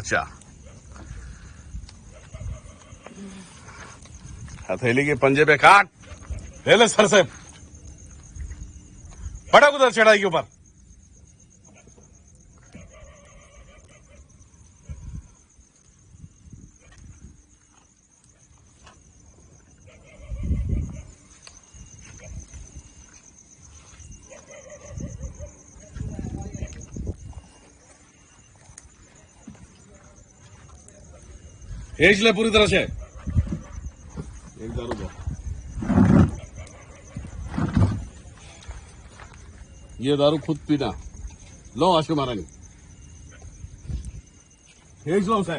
बचा। हथेली के पंजे पे काट, ले ले सर से, पटक उधर चढ़ाई के ऊपर। खींच ले पूरी तरह से। एक दारू दो, ये दारू खुद पीना। लो आशु महारानी, खींच लो उसे।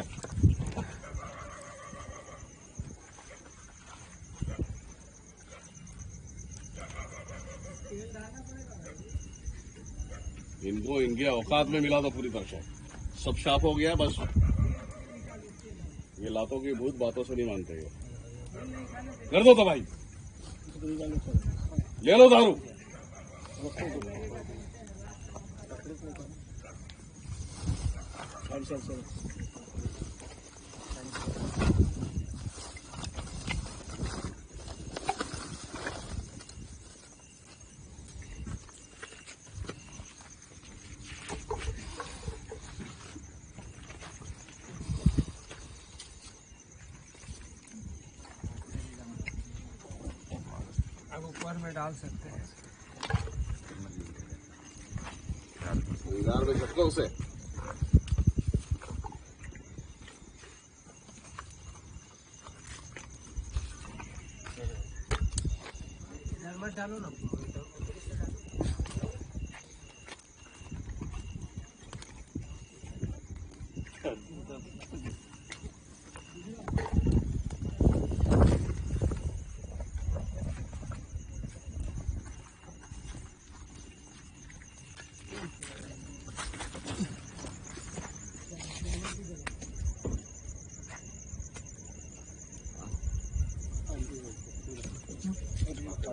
इनको इनके औकात में मिला दो पूरी तरह से। सब साफ हो गया बस। ये लातों की भूत बातों से नहीं मानते ये। कर दो तो भाई, ले लो दारू। अब ऊपर में डाल सकते हैं। जार में झटको उसे। मत डालो ना।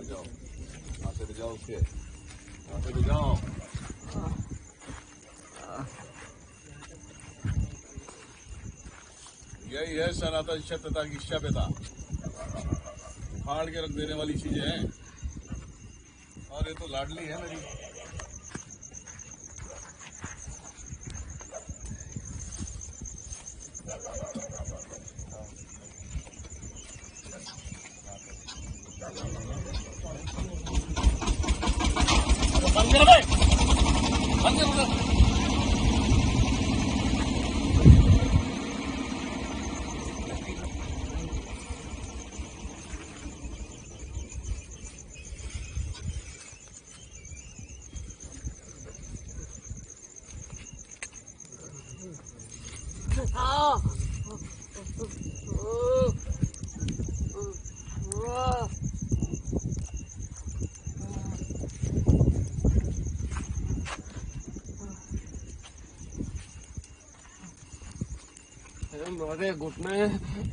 जाओ, आते भी जाओ उसके, आते भी जाओ। यही है सनातन सत्यता की सभ्यता, फाड़ के रख देने वाली चीजें हैं। और ये तो लाडली है मेरी। मेरे घुटने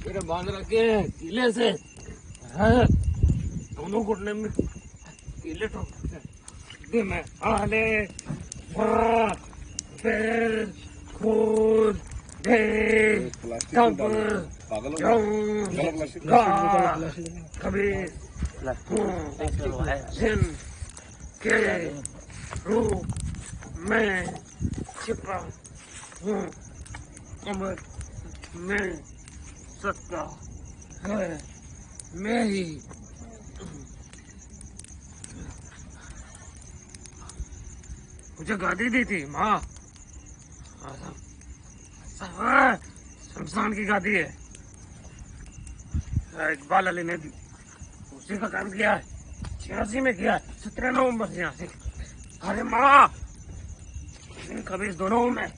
मेरे बांध रखे हैं किले से। दोनों घुटने में किले ठोक दे में आले फिर खून दे तब कभी जिन के रूप में छिपा हूँ। अमर मैं सकता है मैं ही। मुझे गादी दी थी माँ, शमशान की गादी है। इकबाल अली ने दी, उसी का काम किया है। 86 में किया है, 17 नवंबर 86। अरे माँ खबीज दोनों में।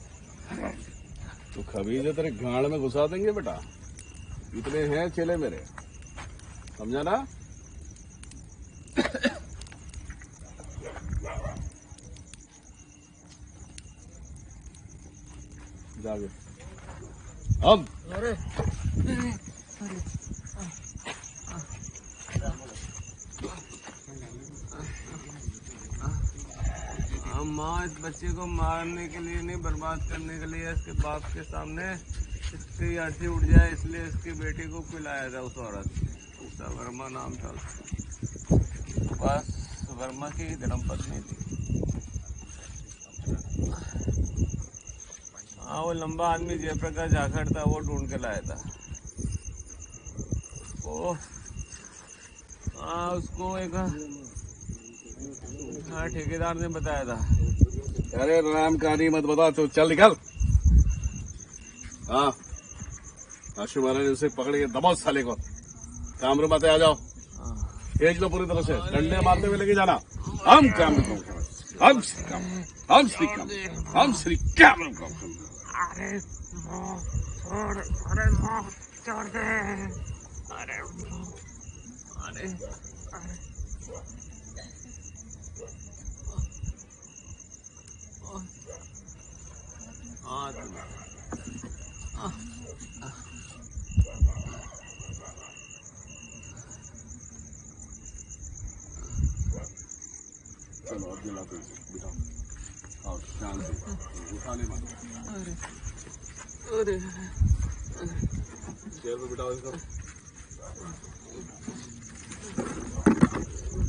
तो खबीज है तेरे गाड़ में घुसा देंगे बेटा। इतने हैं चेले मेरे, समझा ना। जागे अब। अरे हम माँ इस बच्चे को मारने के लिए नहीं, बर्बाद करने के लिए इसके बाप के सामने इसकी अर्थी उठ जाए इसलिए इसकी बेटी को पिलाया था उस औरत। उषा वर्मा नाम था उसका। बस वर्मा की धर्मपत्नी थी। हाँ, वो लंबा आदमी जयप्रकाश जाखड़ था, वो ढूंढ के लाया था वो। हाँ, उसको एक ठेकेदार ने बताया था। अरे राम कहानी मत बता, तो चल निकल। हाँ, आशु महाराज ने उसे पकड़ के दबाओ साले को। काम रूम आते आ जाओ, भेज लो पूरी तरह से, डंडे मारते हुए लेके जाना। हम काम हम श्री काम, हम श्री काम, हम श्री काम। अरे माँ छोड़, अरे माँ छोड़ दे। अरे माँ, अरे हाँ, चलो अब दिलाते हैं, बिठाओ और शांत से उठाने मत। अरे अरे चेयर पे बिठाओ इसको।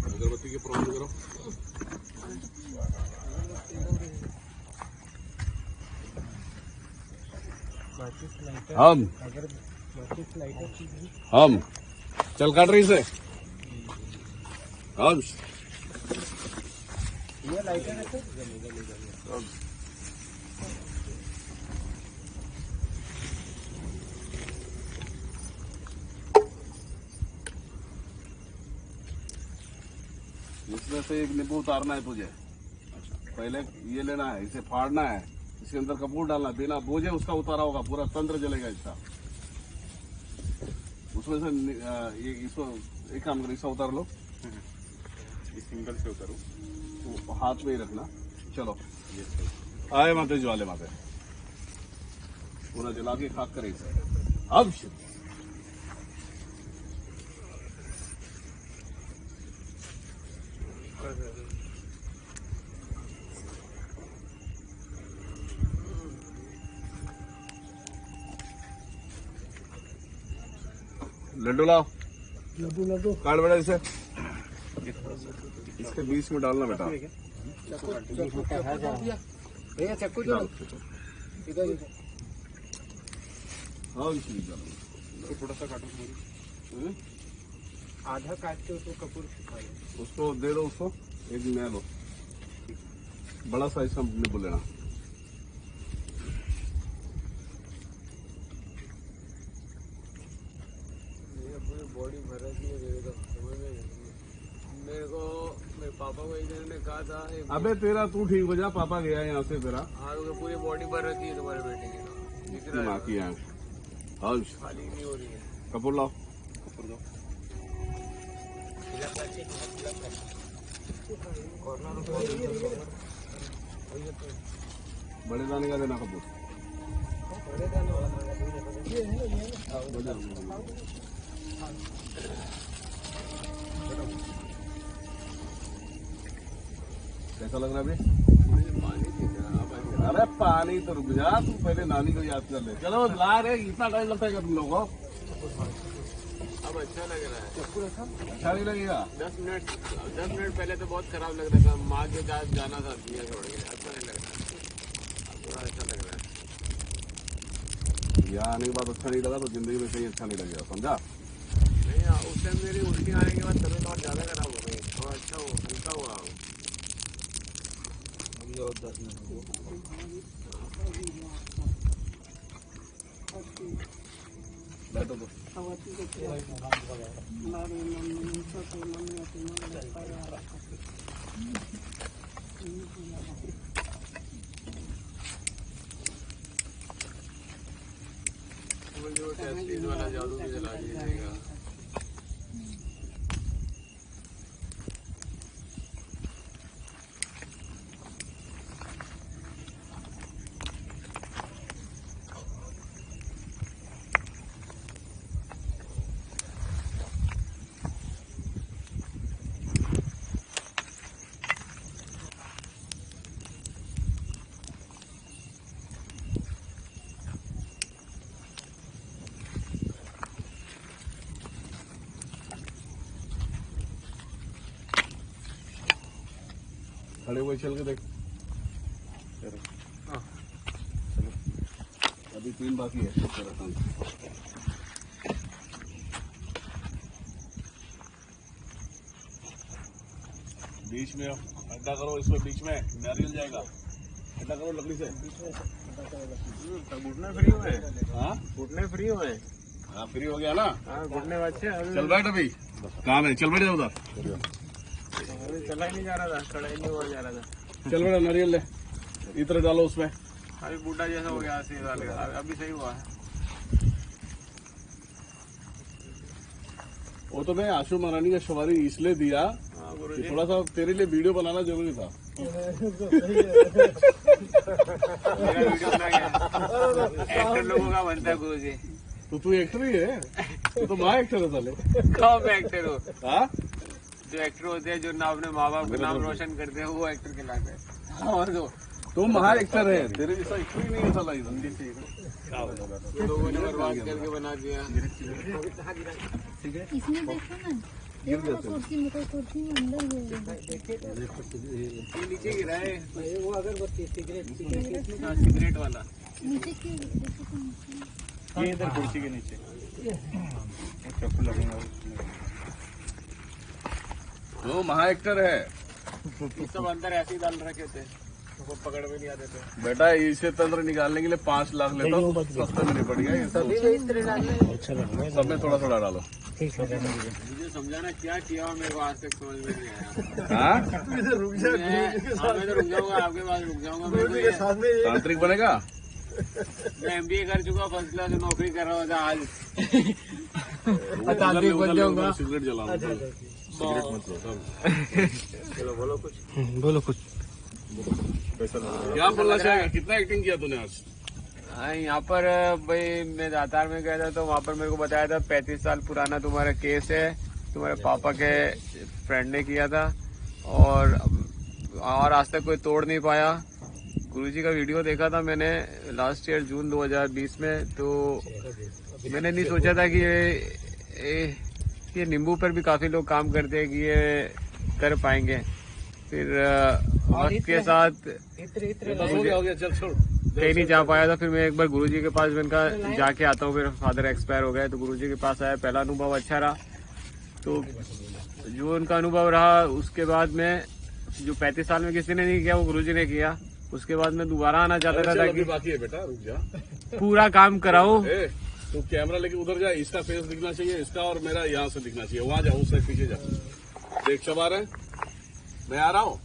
अगरबत्ती के प्रबंध करो। हम चल काट रही से हम ये लाइटर है इसमें से एक नींबू उतारना है तुझे। पहले ये लेना है, इसे फाड़ना है, इसके अंदर कपूर डालना है, बिना बोझे उसका उतारा होगा, पूरा तंत्र जलेगा इसका। उसमें से ये इसको एक काम करो, इसका उतार लो। ये सिंगल से उतारो, तो हाथ में ही रखना। चलो आए माते ज्वाले माते पूरा जला के खाक करे इसे। अब लड्डू लाओ, लड्डू लड्डू काट बेटा इसे, इसके बीच में डालना बेटा। चक्कू जो इधर हाँ इसलिए चलो थोड़ा सा काटो, आधा काट के उसको कपूर उसको दे दो, उसको एक नया लो, बड़ा साइज का नींबू लेना। बॉडी भर रही है मेरे को। मेरे पापा को एक जन ने कहा था अबे तेरा तू ठीक हो जा, पापा गया यहाँ से तेरा। हाँ, तो पूरी बॉडी भर रखी है तुम्हारे बेटे की, दिख रहा माँ है, की यहाँ हाँ खाली नहीं हो रही है। कपूर लाओ, कपूर दो। बड़े दाने का देना कपूर। कैसा लग रहा है अभी? अरे पानी तो रुक जा, तू पहले नानी को याद कर ले। चलो ला रहे, इतना टाइम लगता है तुम लोगों को? अब अच्छा लग रहा है। अच्छा नहीं लगेगा? 10 मिनट पहले तो बहुत खराब लग रहा था, माँ के साथ जाना था दुनिया छोड़ के, अच्छा नहीं लग रहा, अब थोड़ा अच्छा लग रहा है। यहाँ आने के बाद अच्छा नहीं लगा तो जिंदगी में कहीं अच्छा नहीं लगेगा, समझा? नहीं, उस टाइम मेरी उल्टी आने के बाद तबीयत और ज्यादा खराब हो गई, थोड़ा अच्छा हो, हल्का हुआ। 10 मिनट बैठो तो। मुझे वो टेस्टीज वाला जादू भी जला दीजिएगा। खड़े हुए चल के देख। चलो अभी 3 बाकी है तेरा काम। बीच में अड्डा करो, इसमें बीच में नारियल जाएगा, अड्डा करो लकड़ी से। घुटने फ्री हुए, हाँ घुटने फ्री हुए। हाँ फ्री हो गया ना। हाँ घुटने बच्चे चल बैठ अभी काम है, चल बैठ जा उधर। अभी चला ही नहीं जा रहा था, खड़ा ही नहीं हुआ जा रहा था। चल बैठ नारियल ले, इधर डालो उसमें। अभी बूढ़ा जैसा हो गया ऐसे डाल के, अभी सही हुआ है। वो तो मैं आशु महारानी का सवारी इसलिए दिया हाँ कि गुरुजी, थोड़ा सा तेरे लिए वीडियो बनाना जरूरी था। मेरा वीडियो बना गया। एक्टर लोगों का बनता है गुरुजी। तो तू एक्टर ही है, तू तो माँ एक्टर है साले। कब मैं एक्टर हूँ? हाँ जो एक्टर होते हैं, जो अपने माँ बाप का नाम रोशन करते हैं, वो एक्टर कहलाते हैं। और जो तू महा एक्टर है, तेरे जैसा एक्टर ही नहीं है साला इधर। लोगों ने बर्बाद करके बना दिया। इसमें देखो ना, देखो कुर्सी में, कोई कुर्सी में अंदर ये नीचे गिरा है वो अगरबत्ती सिगरेट वाला। नीचे की देखो तो नीचे। ये इधर कुर्सी के नीचे चाकू लगेगा। वो महा एक्टर है सब अंदर ऐसे ही डाल रखे थे, तो पकड़ में नहीं आते थे। बेटा। इसे तंत्र निकालने के लिए 5 लाख लेता हूँ, सस्ते में निपट गया। सब में थोड़ा थोड़ा डालो। मुझे समझाना क्या किया हो, मेरे को आज तक समझ में नहीं आया। हाँ मैं तो रुक जाऊंगा, आपके पास रुक जाऊंगा। मैं तांत्रिक बनेगा। MBA कर चुका, फर्स्ट क्लास नौकरी कर रहा था आज। तांत्रिक बन जाऊंगा। सिगरेट जलाऊंगा, सिगरेट मत लो। चलो बोलो कुछ। बोलो कुछ। क्या बोलना चाहेगा? कितना एक्टिंग किया तूने आज? हाँ, यहाँ पर भाई मैं दातार में गया था, तो वहाँ पर मेरे को बताया था 35 साल पुराना तुम्हारा केस है, तुम्हारे पापा के फ्रेंड ने किया था, और आज तक कोई तोड़ नहीं पाया। गुरुजी का वीडियो देखा था मैंने लास्ट ईयर जून 2020 में, तो मैंने नहीं सोचा था कि ये नींबू पर भी काफी लोग काम करते हैं कि ये कर पाएंगे। फिर वक्त के साथ हो गया, चल छोड़। कहीं नहीं जा पाया था। फिर मैं एक बार गुरुजी के पास मैंने कहा जाके आता हूँ। फिर फादर एक्सपायर हो गए, तो गुरुजी के पास आया। पहला अनुभव अच्छा रहा, तो जो उनका अनुभव रहा, उसके बाद में जो 35 साल में किसी ने नहीं किया वो गुरुजी ने किया। उसके बाद मैं दोबारा आना चाहता था ताकि बाकी है बेटा, रुक जा। पूरा काम कराओ। तू कैमरा लेके उधर जा, इसका फेस दिखना चाहिए, इसका और मेरा यहाँ से दिखना चाहिए। वहां जा, उससे पीछे जा, देख चबा रहे, मैं आ रहा हूँ।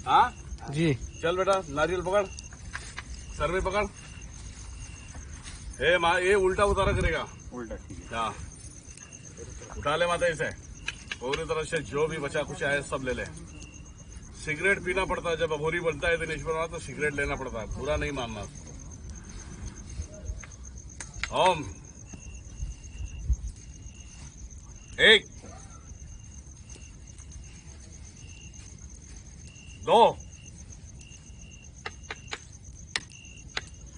हाँ जी चल बेटा, नारियल पकड़, सर में पकड़। ये उल्टा उतारा करेगा, उल्टा। हाँ उठा ले माता इसे। पूरी तरह से जो भी बचा कुछ है सब ले ले। सिगरेट पीना पड़ता है, जब अघोरी बनता है दिनेश्वर, तो सिगरेट लेना पड़ता है, बुरा नहीं मानना। ओम 1 2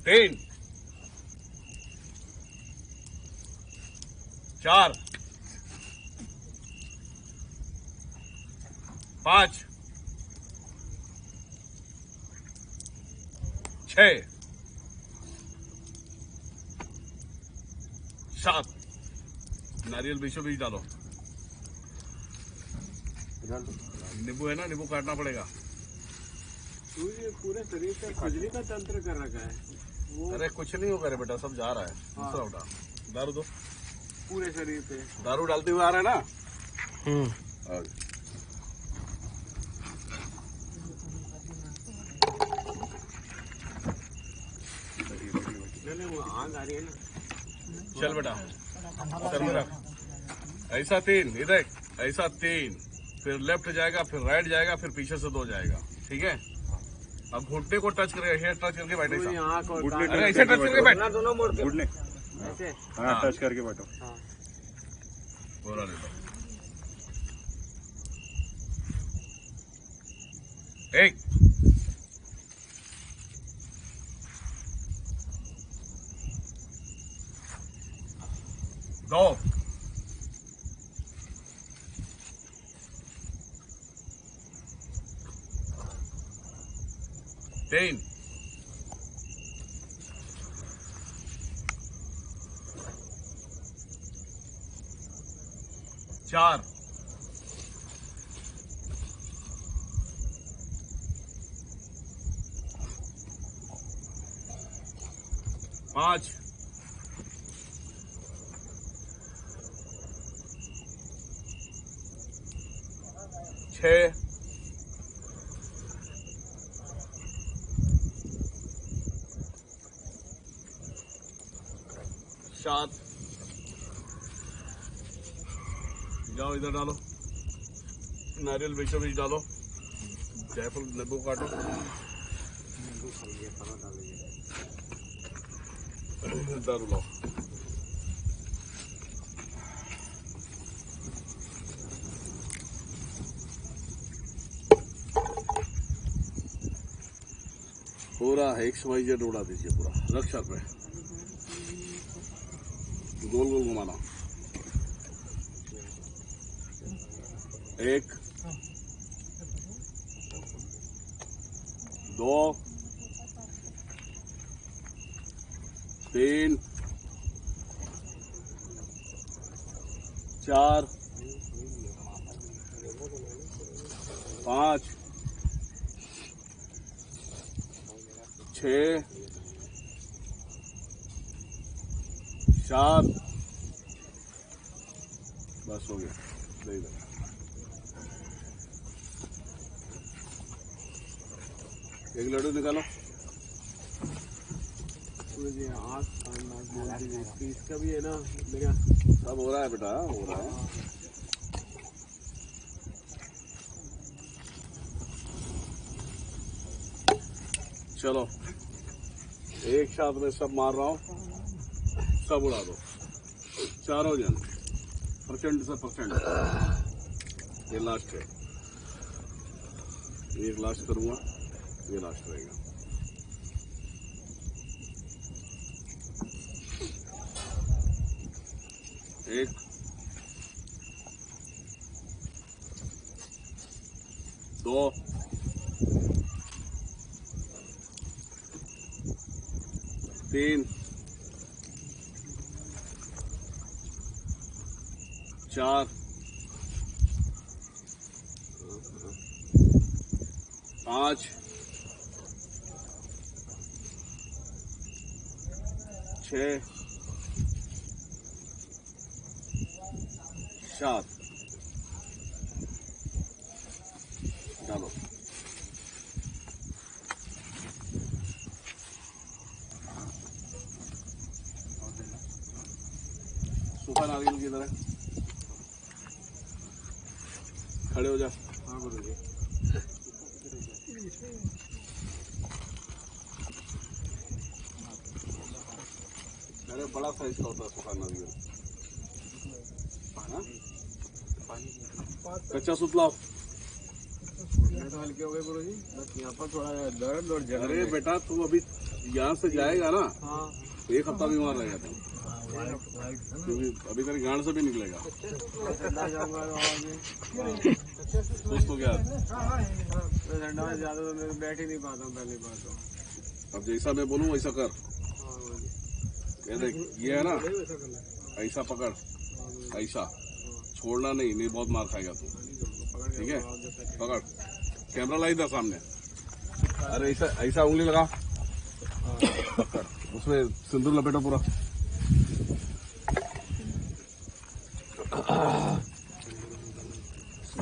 3 4 5 6 7 नारियल बीचों बीच डालो। नींबू है ना, नींबू काटना पड़ेगा। पूरे शरीर से खुजली का तंत्र कर रखा है। अरे कुछ नहीं होगा रे बेटा, सब जा रहा है। दूसरा उठा, दारू दो। पूरे शरीर पे दारू डालते हुए आ रहा है ना। आ गया। वो आग आ रही है ना। चल बेटा, सर में रख। ऐसा 3, इधर ऐसा 3, फिर लेफ्ट जाएगा, फिर राइट जाएगा, फिर पीछे से 2 जाएगा। ठीक है, अब घुटने को टच करेगा, हेयर टच करके बैठे। आँख और अरे ऐसे टच करके बैठ। दोनों मोड़ के घुटने ऐसे। हाँ टच करके बैठो। बोला नहीं तो 1 2 3 3 4 5 6 7 जाओ इधर डालो नारियल बीचों बीच डालो जायफल नींबू काटो दारू लाओ पूरा XYZ उड़ा दीजिए पूरा रक्षा पे गोल गोल घुमाना 1 2 3 4 5 6 7 बस हो गया दे दो एक लड्डू निकालो इसका भी है ना मेरा सब हो रहा है बेटा हो रहा है चलो एक साथ में सब मार रहा हूँ सब उड़ा दो चारों जन परसेंट से परसेंट ये लास्ट है एक लास्ट करूंगा ये लास्ट रहेगा एक दो तीन चार पाँच छः सात डालो सूखा नारियल की तरह खड़े हो जा। हाँ गुरु जी अरे बड़ा साइज का होता है सूखा नारियल कच्चा सूप लाओ तो हल्के हो गए गुरु जी बस यहाँ पर थोड़ा दर्द और जलन अरे बेटा तू अभी यहाँ से जाएगा ना हाँ एक हफ्ता बीमार रहेगा तू क्योंकि अभी तेरी गांड से भी निकलेगा दोस्तों क्या ठंडा में ज्यादा तो मैं बैठ ही नहीं पाता हूँ पहली बात तो अब जैसा मैं बोलूँ वैसा कर ये देख ये है ना ऐसा पकड़ ऐसा छोड़ना नहीं बहुत मार खाएगा तू ठीक है पकड़ कैमरा ला इधर सामने अरे ऐसा ऐसा उंगली लगा पकड़ उसमें सिंदूर लपेटो पूरा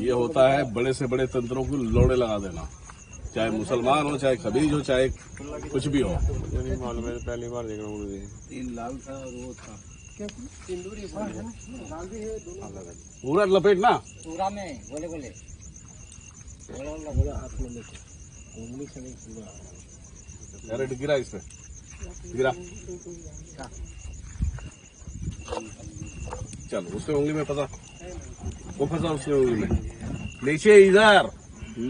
ये होता है बड़े से बड़े तंत्रों को लोड़े लगा देना चाहे मुसलमान हो चाहे कबीर हो चाहे कुछ भी हो नहीं मालूम है पहली बार देख रहा हूँ गुरु जी तीन लाल था और वो था पूरा लपेट ना पूरा में बोले बोले बोला हाथ में लेके उंगली से नहीं पूरा अरे गिरा इस पे गिरा चल उसके उंगली में फंसा वो फंसा उसके उंगली में नीचे इधर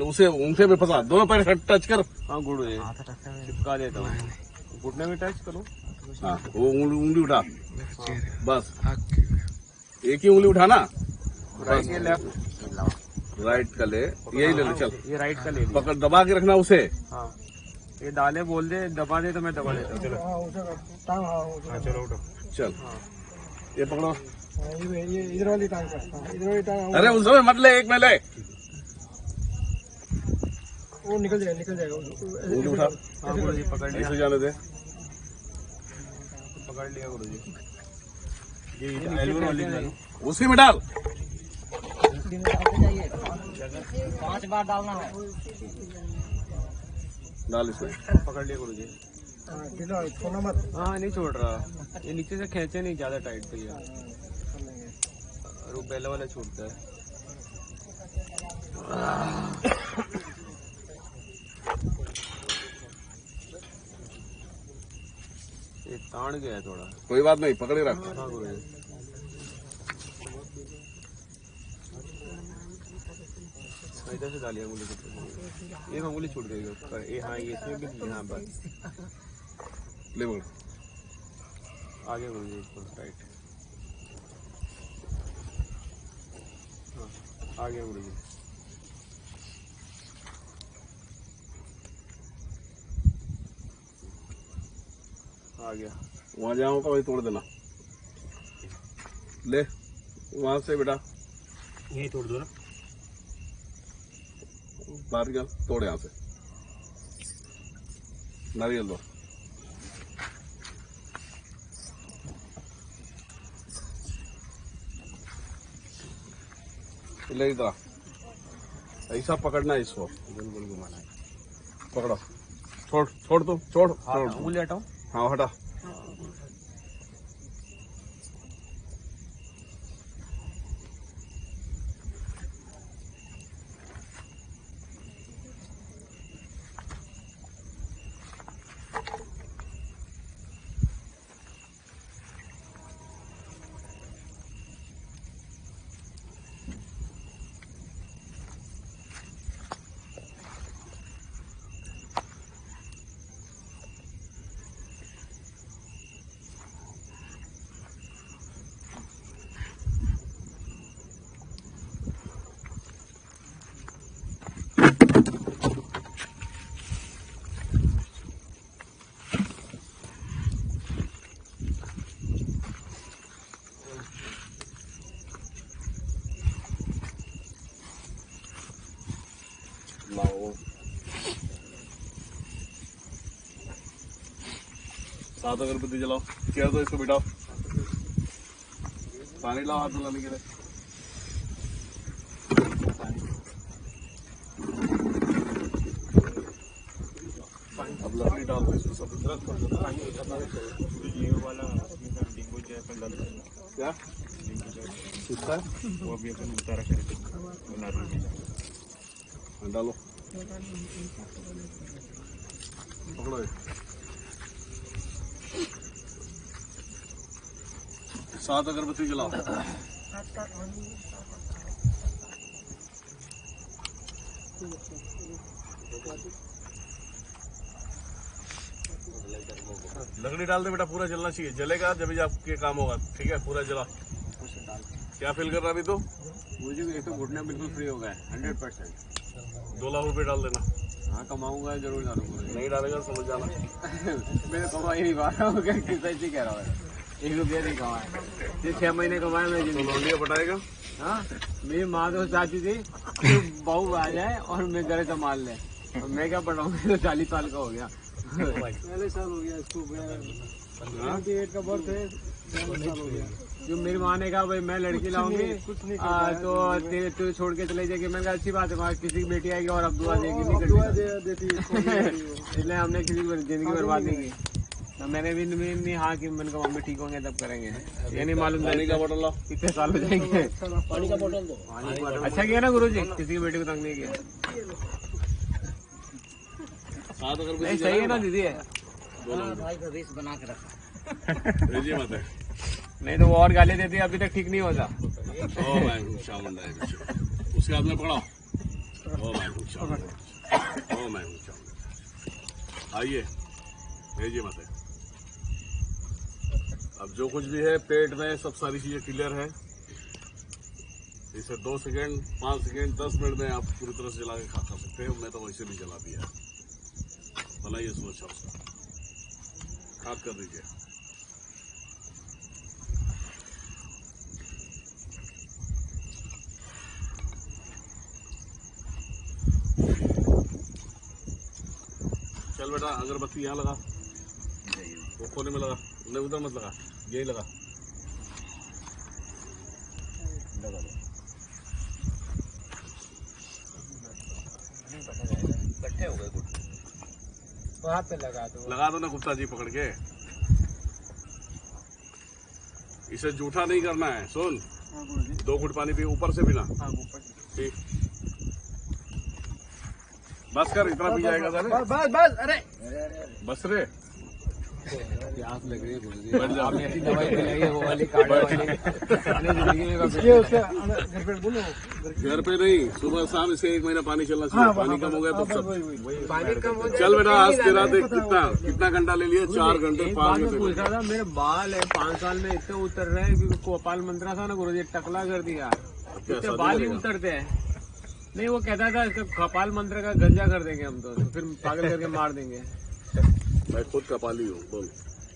उसे उंगली में फंसा दोनों पैर टच कर हाँ गुरु जी चिपका देता हूँ घुटने में टच करूँ हाँ वो उंगली उठा बस एक ही उंगली उठा ना राइट या लेफ्ट राइट का ले यही ले ले चल ये राइट का ले लिया पकड़ दबा के रखना उसे हाँ ये डाले बोल दे, दबा दे तो मैं दबा देता हूँ। चलो चलो उठो। चल ये पकड़ो। ये इधर वाली टांग का, इधर वाली टांग अरे उस समय मत ले, एक में ले। वो निकल जाएगा ऊँट उठा, हाँ गुरुजी पकड़ लिया, ऐसे जाने दे। पकड़ लिया गुरुजी। ये एल्बो वाली डालो। उसी में डाल। 5 बार डालना है। डाल इसमें। पकड़ लिया गुरुजी। छोड़ना मत। हाँ नहीं छोड़ रहा, ये नीचे से खींचे नहीं ज्यादा टाइट पे यार, और वो पहले वाला छूटता है। ये ताड़ गया है थोड़ा। कोई बात नहीं, पकड़े रख। हाँ गुरुजी। इधर से डालिए अंगुली को, एक अंगुली छूट गई उसका। ये हाँ ये इसमें भी यहाँ बस ले बोल। आगे गुरुजी इसको टाइट। हाँ आगे गुरुजी। आ गया। वहां जाऊंगा वही तोड़ देना। ले वहां से बेटा, यही तोड़ दो ना। नारियल तोड़ यहाँ से, नारियल दो। ले इधर, ऐसा पकड़ना है इसको, गोल गोल घुमाना है। पकड़ो। छोड़ छोड़ दो, छोड़ छोड़। अंगुली हटाओ। हाँ हटा। लाओ 7 अगरबत्ती जलाओ। चेयर दो, इसको बिठाओ। पानी लाओ हाथ धुलाने के लिए। अब लकड़ी डाल दो इसमें सब। क्या किसका वो अभी अपन उतारा करेंगे। डालो, पकड़ो ये। 7 अगरबत्ती जलाओ। लकड़ी डाल दे बेटा, पूरा जलना चाहिए। जलेगा जब भी आपके काम होगा। ठीक है, पूरा जला। क्या फील कर रहा अभी तो? मुझे एक तो घुटना बिल्कुल फ्री हो गया है 100%। 2 लाख रुपए डाल देना। हाँ कमाऊंगा, जरूर डालूंगा। नहीं डालेगा समझ जाना। मैंने कमा ही नहीं पा रहा हूँ, किस ऐसे कह रहा हूँ। 1 रुपया नहीं कमाया, ये 6 महीने कमाया मैं तो जिंदगी। लौंडिया पटाएगा। हाँ मेरी माँ तो चाहती थी कि बहू आ जाए और मैं घर संभाल ले, और मैं क्या पढ़ाऊंगा, तो 40 साल का हो गया। पहले साल हो गया इसको, 98 का बर्थ है, 11 साल हो गया। जो मेरी माँ ने कहा भाई मैं लड़की लाऊंगी कुछ नहीं तो तेरे तू छोड़ के चले जाएगी। मैंने कहा अच्छी बात है, वहाँ किसी की बेटी आएगी और अब दुआ देगी, नहीं दुआ करती। देती है। इसलिए हमने किसी की जिंदगी बर्बाद नहीं की। तो मैंने भी नहीं हाँ कि मैंने कहा मम्मी ठीक होंगे तब करेंगे। ये नहीं मालूम पानी का बोतल लाओ। कितने साल हो जाएंगे। पानी का बोतल दो। अच्छा किया ना गुरुजी, किसी की बेटी को तंग नहीं किया। 7 अगरबत्ती नहीं सही है ना दीदी है। भाई का वेश बना के रखा। भेजिए मत है। नहीं तो वो और गाली देती है, अभी तक ठीक नहीं होता। ओ मैं हूँ चामुंडा है बिच्छू। उसके हाथ में पकड़ाओ। ओ मैं हूँ चामुंडा। ओ मैं हूँ चामुंडा। आइए, भेजिए मत है। अब जो कुछ भी है पेट में, सब सारी चीजें क्लियर है। इसे 2 सेकेंड, 5 सेकेंड, 10 मिनट में आप पूरी तरह से जला के खा सकते हो। मैं तो वैसे भी जला दिया। बनाइए इसको अच्छा उसका, खाद कर दीजिए। चल बेटा, अगरबत्ती यहाँ लगा, वो कोने में लगा, नहीं उधर मत लगा, यही लगा। इकट्ठे हो गए कुछ, वहाँ पे लगा दो ना गुप्ता जी पकड़ के। इसे जूठा नहीं करना है, सुन। 2 घुट पानी पी, ऊपर से पीना। ठीक, बस कर, इतना पी जाएगा। बस अरे बस रे, प्यास लग रही है गुरुजी। बैठ जा। आपने ऐसी दवाई पिलाई है वो वाली काढ़े वाली, अपनी जिंदगी में कभी घर पे बोलो। घर पे नहीं, सुबह शाम इसे 1 महीना पानी चलना चाहिए। पानी कम हो गया तो सब। पानी कम हो जाए। चल बेटा, आज तेरा देख कितना घंटा ले लिया, 4 घंटे 5 घंटे। पूछ रहा था, मेरे बाल है 5 साल में इतने उतर रहे हैं कि कपाल मंत्रा था ना गुरुजी, टकला कर दिया। इतने बाल ही उतरते हैं। नहीं, वो कहता था इसका कपाल मंत्र का गंजा कर देंगे हम तो फिर पागल करके मार देंगे। मैं खुद कपाली हूँ, बोल।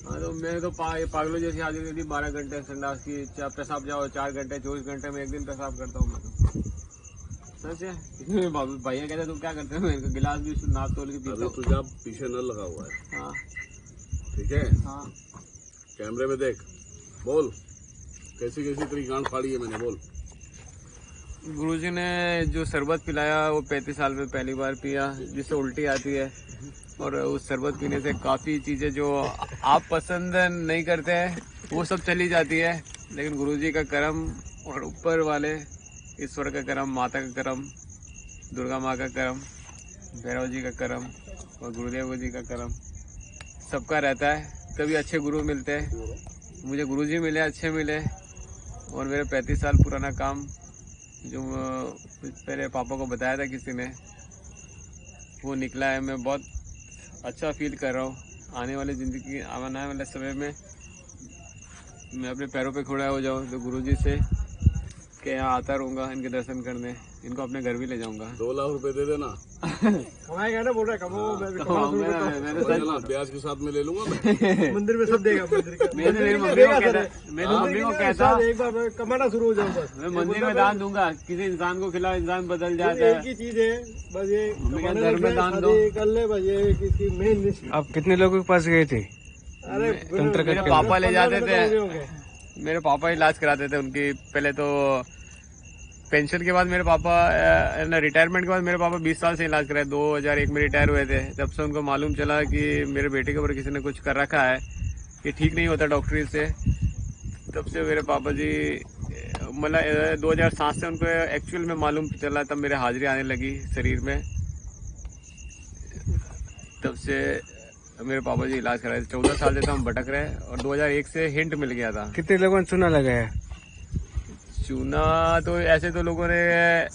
हाँ, तो मैं तो पागलों जैसी हाजिर थी। 12 घंटे संडास की, पेशाब जाओ 4 घंटे, 24 घंटे में 1 दिन पेशाब करता हूँ मैं तो। सच है। भैया कहते तुम क्या करते हो, मेरे को गिलास भी नाप तोल के पीता अभी हूँ। तुझे पीछे न लगा हुआ है, हाँ ठीक है? हाँ, कैमरे में देख, बोल कैसी कैसी तेरी गांड फाड़ी है मैंने, बोल। गुरुजी ने जो शरबत पिलाया वो 35 साल में पहली बार पिया, जिससे उल्टी आती है। और उस शरबत पीने से काफ़ी चीज़ें जो आप पसंद नहीं करते हैं वो सब चली जाती है। लेकिन गुरुजी का करम और ऊपर वाले ईश्वर का करम, माता का करम, दुर्गा माँ का करम, भैरव जी का करम और गुरुदेव जी का करम सबका रहता है। तभी अच्छे गुरु मिलते हैं। मुझे गुरुजी मिले, अच्छे मिले। और मेरे 35 साल पुराना काम जो पहले पापा को बताया था किसी ने, वो निकला है। मैं बहुत अच्छा फील कर रहा हूँ। आने वाली ज़िंदगी, आने वाले समय में मैं अपने पैरों पे खड़ा हो जाऊँ तो गुरुजी से के यहाँ आता रहूँगा इनके दर्शन करने। इनको अपने घर भी ले जाऊँगा। 2 लाख रुपए दे देना। कमाएगा ना, बोल रहा है कमाओ, ब्याज के साथ में ले लूंगा मैं। मंदिर में सब देगा। मेरी मम्मी को कहता एक बार कमाना शुरू हो जाऊँ, बस मैं मंदिर में दान दूंगा। किसी इंसान को खिलाओ, इंसान बदल जाता है। एक ही चीज है बस, ये घर में दान दो, कर ले बस। ये किसी मेन। आप कितने लोगों के पास गए थे? अरे मेरे पापा ले जाते थे, मेरे पापा इलाज कराते थे उनकी। पहले तो पेंशन के बाद मेरे पापा, रिटायरमेंट के बाद मेरे पापा 20 साल से इलाज कराए। 2001 में रिटायर हुए थे। जब से उनको मालूम चला कि मेरे बेटे के ऊपर किसी ने कुछ कर रखा है, कि ठीक नहीं होता डॉक्टरी से, तब से मेरे पापा जी, मतलब 2007 से उनको एक्चुअल में मालूम चला, तब मेरे हाजिरी आने लगी शरीर में। तब से मेरे पापा जी इलाज कराए थे। 14 साल से तो हम भटक रहे, और 2001 से हिंट मिल गया था। कितने लोगों ने चूना लगाया? चूना तो ऐसे तो लोगों ने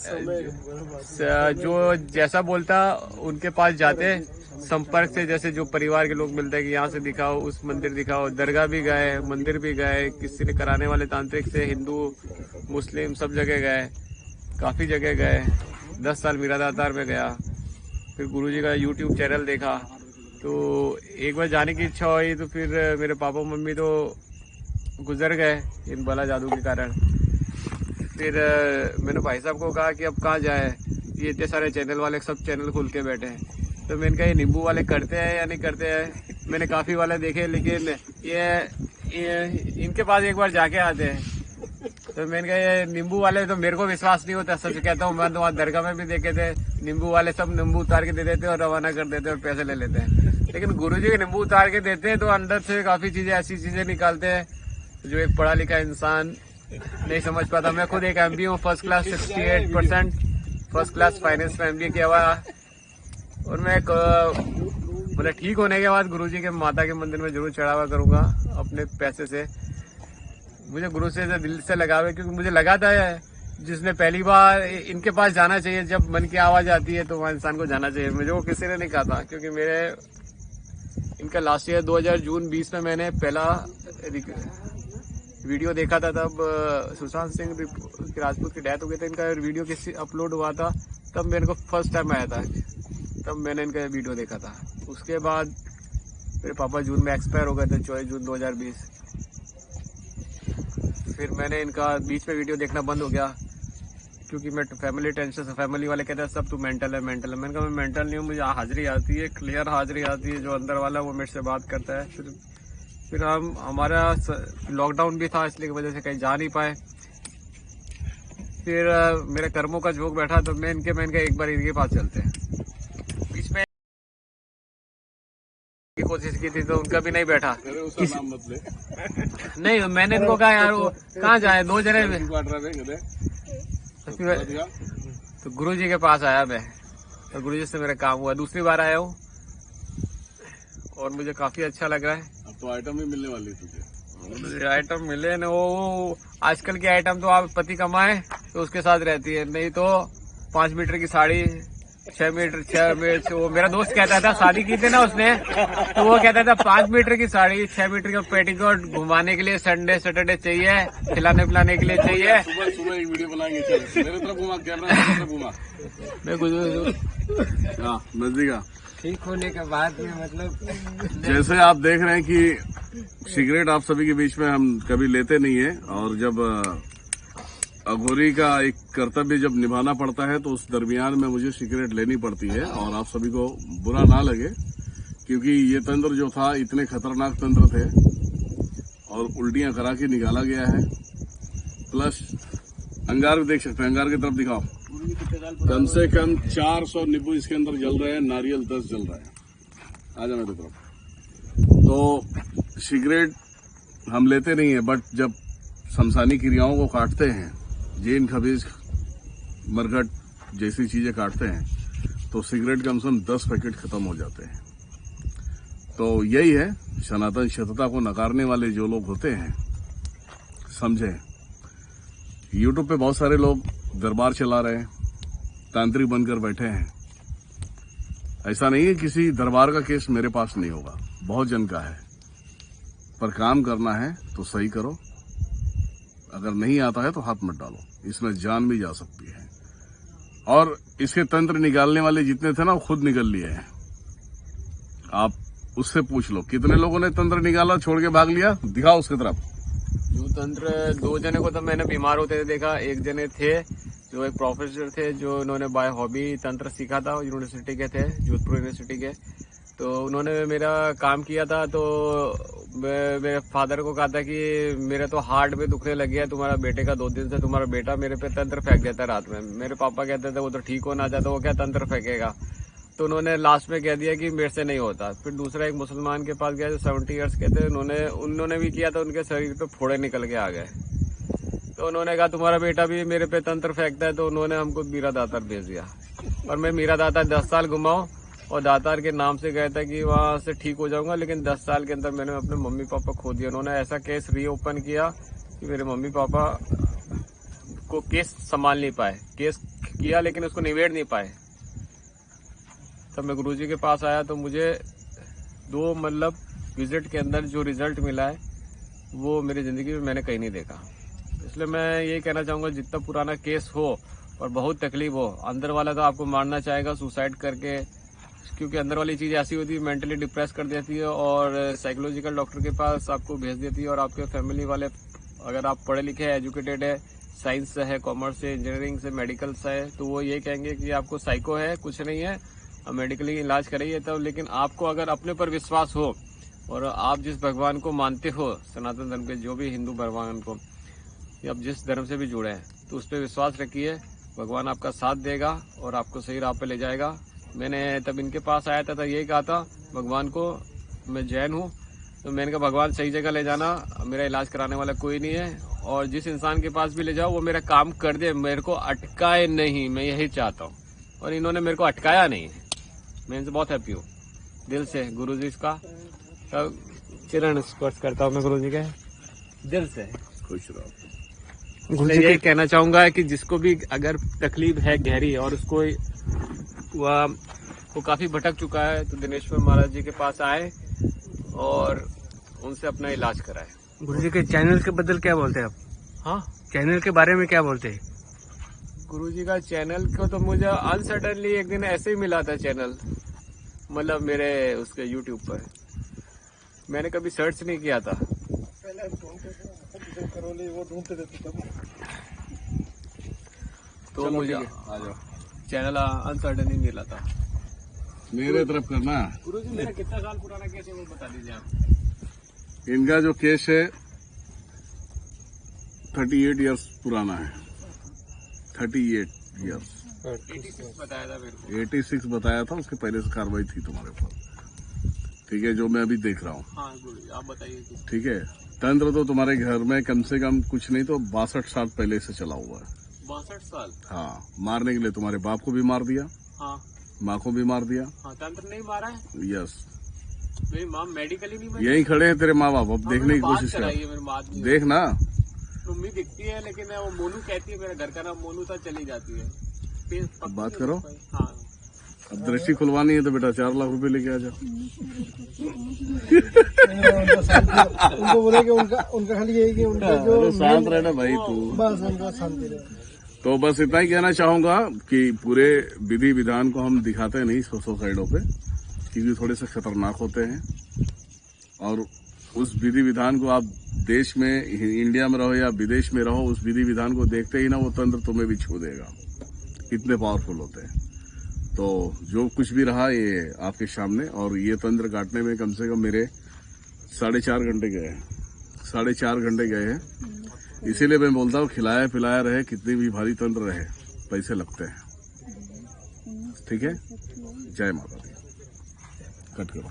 जो जैसा बोलता उनके पास जाते संपर्क से, जैसे जो परिवार के लोग मिलते हैं कि यहाँ से दिखाओ, उस मंदिर दिखाओ। दरगाह भी गए, मंदिर भी गए, किसी ने कराने वाले तांत्रिक से, हिंदू मुस्लिम सब जगह गए, काफ़ी जगह गए। 10 साल मीरादातार में गया। फिर गुरुजी का YouTube चैनल देखा, तो एक बार जाने की इच्छा हुई। तो फिर मेरे पापा मम्मी तो गुजर गए इन बला जादू के कारण। फिर मैंने भाई साहब को कहा कि अब कहाँ जाए, ये इतने सारे चैनल वाले सब चैनल खुल के बैठे हैं। तो मैंने कहा ये नींबू वाले करते हैं या नहीं करते हैं। मैंने काफ़ी वाले देखे, लेकिन ये इनके पास एक बार जाके आते हैं। तो मैंने कहा ये नींबू वाले तो मेरे को विश्वास नहीं होता, सच कहता हूँ। मैं तो वहाँ दरगाह में भी देखे थे, नींबू वाले सब नींबू उतार के दे देते और रवाना कर देते और पैसे ले लेते हैं। लेकिन गुरुजी के नींबू उतार के देते हैं तो अंदर से काफ़ी चीज़ें, ऐसी चीज़ें निकालते हैं जो एक पढ़ा लिखा इंसान नहीं समझ पाता। मैं खुद एक MBA हूँ, first class 68%, first class finance में MBA किया हुआ। और मैं मतलब ठीक होने के बाद गुरुजी के माता के मंदिर में जरूर चढ़ावा करूंगा अपने पैसे से। मुझे गुरु से दिल से लगाव है, क्योंकि मुझे लगा था जिसने पहली बार इनके पास जाना चाहिए, जब मन की आवाज आती है तो वहाँ इंसान को जाना चाहिए। मुझे वो किसी ने नहीं कहा था, क्योंकि मेरे इनका लास्ट ईयर 2020 में मैंने पहला वीडियो देखा था। तब सुशांत सिंह राजपूत की डेथ हो गई थी, इनका वीडियो किसी अपलोड हुआ था, तब मेरे को फर्स्ट टाइम आया था। तब मैंने इनका वीडियो देखा था। उसके बाद मेरे पापा जून में एक्सपायर हो गए थे, 24 जून 2020। फिर मैंने इनका बीच में वीडियो देखना बंद हो गया क्योंकि मैं फैमिली टेंशन से, फैमिली वाले कहते हैं सब तू मेंटल है मेंटल है। मैंने कहा मैं मेंटल नहीं हूँ, मुझे हाजिरी आती है, क्लियर हाजिरी आती है, जो अंदर वाला वो मेरे से बात करता है। फिर हमारा लॉकडाउन भी था, इसलिए की वजह से कहीं जा नहीं पाए। फिर मेरे कर्मों का झोंक बैठा तो मैं इनके एक बार इनके पास चलते हैं। बीच में की कोशिश की थी तो उनका भी नहीं बैठा। अरे उसका नाम मत ले। नहीं, मैंने इनको कहा यार वो कहाँ जाए, 2 जने में। काट रहा है गधे। तो गुरु जी के पास आया मैं, तो गुरु जी से मेरा काम हुआ। दूसरी बार आया हूँ और मुझे काफी अच्छा लग रहा है। अब तो आइटम भी मिलने वाली है तुझे। आइटम मिले न, वो आजकल के आइटम तो आप पति कमाए तो उसके साथ रहती है, नहीं तो 5 मीटर की साड़ी, 6 मीटर। वो मेरा दोस्त कहता था, शादी की थी ना उसने, तो वो कहता था 5 मीटर की साड़ी, 6 मीटर का पेटीकोट, घुमाने के लिए संडे सैटरडे चाहिए, खिलाने पिलाने के लिए चाहिए। सुबह एक वीडियो बनाएंगे, चल मेरे तरफ घुमा, कैमरा मेरे तरफ घुमा। मैं कुछ हाँ नजदीक आ। ठीक होने के बाद में मतलब जैसे आप देख रहे हैं कि सिगरेट आप सभी के बीच में हम कभी लेते नहीं है, और जब अघोरी का एक कर्तव्य जब निभाना पड़ता है तो उस दरमियान में मुझे सिगरेट लेनी पड़ती है। और आप सभी को बुरा ना लगे क्योंकि ये तंत्र जो था इतने खतरनाक तंत्र थे और उल्टियां करा के निकाला गया है। प्लस अंगार भी देख सकते हैं, अंगार की तरफ दिखाओ। कम से कम 400 नींबू इसके अंदर जल रहे हैं, नारियल 10 जल रहा है। आ जा मेरी तरफ। तो सिगरेट हम लेते नहीं है, बट जब शमशानी क्रियाओं को काटते हैं, जीन खबीज मरघट जैसी चीजें काटते हैं, तो सिगरेट कम से कम 10 पैकेट खत्म हो जाते हैं। तो यही है, सनातन सत्यता को नकारने वाले जो लोग होते हैं, समझे। यूट्यूब पे बहुत सारे लोग दरबार चला रहे हैं, तांत्रिक बनकर बैठे हैं। ऐसा नहीं है किसी दरबार का केस मेरे पास नहीं होगा, बहुत जन का है, पर काम करना है तो सही करो। अगर नहीं आता है तो हाथ मत डालो, इसमें जान भी जा सकती है। और इसके तंत्र निकालने वाले जितने थे ना, वो खुद निकल लिए हैं। आप उससे पूछ लो कितने लोगों ने तंत्र निकाला छोड़ के भाग लिया, दिखाओ उसकी तरफ। जो तंत्र 2 जने को तो मैंने बीमार होते देखा। एक जने थे जो एक प्रोफेसर थे, जो उन्होंने बाय हॉबी तंत्र सीखा था, यूनिवर्सिटी के थे, जोधपुर यूनिवर्सिटी के। तो उन्होंने मेरा काम किया था, तो मेरे फादर को कहा था कि मेरे तो हार्ट में दुखने लग गया तुम्हारा बेटे का, 2 दिन से तुम्हारा बेटा मेरे पे तंत्र फेंक देता है रात में। मेरे पापा कहते थे वो तो ठीक होना चाहता, वो क्या तंत्र फेंकेगा। तो उन्होंने लास्ट में कह दिया कि मेरे से नहीं होता। फिर दूसरा एक मुसलमान के पास गया जो 70 ईयर्स के थे, उन्होंने भी किया था, उनके शरीर पे फोड़े निकल के आ गए। तो उन्होंने कहा तुम्हारा बेटा भी मेरे पे तंत्र फेंकता है, तो उन्होंने हमको मीरा दातार भेज दिया। और मैं मीरा दातार 10 साल घुमाऊं, और दातार के नाम से गया था कि वहां से ठीक हो जाऊंगा, लेकिन 10 साल के अंदर मैंने अपने मम्मी पापा खो दिया। उन्होंने ऐसा केस रीओपन किया कि मेरे मम्मी पापा को केस संभाल नहीं पाए, केस किया लेकिन उसको निबेड़ नहीं पाए। तब मैं गुरुजी के पास आया तो मुझे 2 विजिट के अंदर जो रिजल्ट मिला है वो मेरी जिंदगी में मैंने कहीं नहीं देखा। इसलिए मैं ये कहना चाहूंगा, जितना पुराना केस हो और बहुत तकलीफ हो, अंदर वाला तो आपको मारना चाहेगा सुसाइड करके, क्योंकि अंदर वाली चीज ऐसी होती है, मेंटली डिप्रेस कर देती है और साइकोलॉजिकल डॉक्टर के पास आपको भेज देती है। और आपके फैमिली वाले, अगर आप पढ़े लिखे हैं, एजुकेटेड है, साइंस से है, कॉमर्स से, इंजीनियरिंग से, मेडिकल से है, तो वो ये कहेंगे कि आपको साइको है, कुछ नहीं है, मेडिकली इलाज कराइए तब। लेकिन आपको अगर अपने पर विश्वास हो और आप जिस भगवान को मानते हो, सनातन धर्म के जो भी हिंदू भगवान को, या आप जिस धर्म से भी जुड़े हैं, तो उस पर विश्वास रखिए, भगवान आपका साथ देगा और आपको सही राह पे ले जाएगा। मैंने तब इनके पास आया था यही कहा था भगवान को, मैं जैन हूँ, तो मैंने कहा भगवान सही जगह ले जाना, मेरा इलाज कराने वाला कोई नहीं है, और जिस इंसान के पास भी ले जाओ वो मेरा काम कर दे, मेरे को अटकाए नहीं, मैं यही चाहता हूँ। और इन्होंने मेरे को अटकाया नहीं, मैं इनसे बहुत हैप्पी हूँ दिल से। गुरु जी का चरण स्पर्श करता हूँ मैं गुरु जी के दिल से। खुश रहो। मैं यही कहना चाहूंगा कि जिसको भी अगर तकलीफ है गहरी और उसको वो काफी भटक चुका है, तो दिनेश्वर महाराज जी के पास आए और उनसे अपना इलाज कराए। गुरुजी के चैनल के बदल क्या बोलते हैं आप? हाँ, चैनल के बारे में क्या बोलते हैं? गुरुजी का चैनल को तो मुझे अनसर्टनली एक दिन ऐसे ही मिला था चैनल, मतलब मेरे उसके यूट्यूब पर। मैंने कभी सर्च नहीं किया था। तो मुझे आ जाओ, चैनल अनसर्टनली मिला था। मेरे तरफ करना। गुरुजी मेरा कितना साल पुराना केस है वो बता दीजिए आप। इनका जो केस है 38 इयर्स पुराना है। 38 इयर्स। 86 बताया था मेरे को। 86 बताया था, उसके पहले से कार्रवाई थी तुम्हारे ऊपर। ठीक है, जो मैं अभी देख रहा हूँ। हाँ गुरुजी आप बताइए कुछ। ठीक है, तंत्र तो तुम्हारे घर में कम से कम कुछ नहीं तो 62 साल पहले से चला हुआ है। 62 साल? हाँ, मारने के लिए तुम्हारे बाप को भी मार दिया, हाँ माँ को भी मार दिया। हाँ, तंत्र नहीं मारा है? यस, मेरी माँ मेडिकली नहीं मरी? यही खड़े हैं तेरे माँ बाप, अब देखने की बात कोशिश कराइए, कर। मेरी बात नहीं देख ना, मम्मी दिखती है लेकिन वो मोनू कहती है, मेरे घर का नाम मोनू था, चली जाती है। फिर पक्की बात है करो। हाँ अब दृष्टि खुलवानी है तो बेटा 4 लाख रुपए लेके आ जाओ। उनको बोले कि उनका खाली यही कि उनका जो अरे शांत रहना भाई तू। बस उनका शांति रहे। तो बस इतना ही कहना चाहूंगा कि पूरे विधि विधान को हम दिखाते नहीं सोसाइटों पे, क्योंकि थोड़े से खतरनाक होते हैं। और उस विधि विधान को आप देश में, इंडिया में रहो या विदेश में रहो, उस विधि विधान को देखते ही ना वो तंत्र तुम्हें भी छू देगा। इतने पावरफुल होते हैं। तो जो कुछ भी रहा ये आपके सामने, और ये तंत्र काटने में कम से कम मेरे 4.5 घंटे गए हैं। 4.5 घंटे गए हैं। इसीलिए मैं बोलता हूँ खिलाया पिलाया रहे, कितनी भी भारी तंत्र रहे, पैसे लगते हैं। ठीक है, जय माता दी। कट करो।